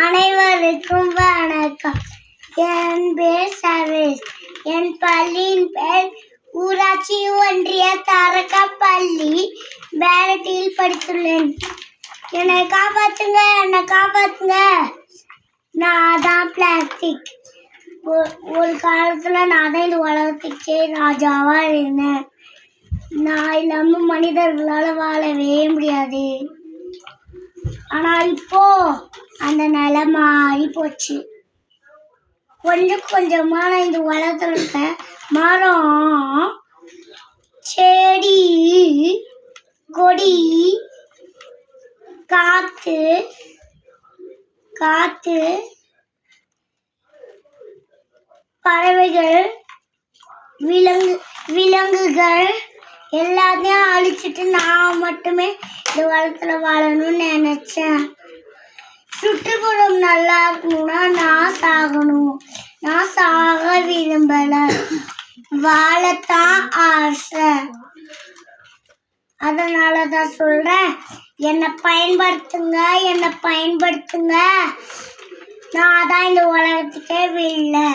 அனைவருக்கும் வணக்கம். என் பேர் சர்வேஷ். என் பள்ளியின் பேர் ஊராட்சி ஒன்றிய தரகப்பள்ளி பேரட்டியில் படித்துள்ளேன். என்னை காப்பாத்துங்க, என்னை காப்பாத்துங்க. நான் தான் பிளாஸ்டிக். ஒரு காலத்துல நான் தான் இந்த உலகத்துக்கே ராஜாவா இருந்தேன். நான் இல்லாம மனிதர்களால வாழவே முடியாது. ஆனா இப்போ அந்த நிலை மாறி போச்சு. கொஞ்சம் கொஞ்சமா நான் இந்த உலகத்துல இருக்க மரம், செடி, கொடி, காத்து, பறவைகள், விலங்குகள் எல்லாத்தையும் அழிச்சிட்டு நான் மட்டுமே இந்த உலகத்துல வாழணும்னு நினைச்சேன். சுற்றுப்புறம் நல்லா இருக்கணும்னா நான் சாகணும். நான் சாக விரும்பல, வாழத்தான் ஆசை. அதனாலதான் சொல்றேன், என்னை பயன்படுத்துங்க, என்னை பயன்படுத்துங்க. நான் தான் இந்த உலகத்துக்கே வில்லை.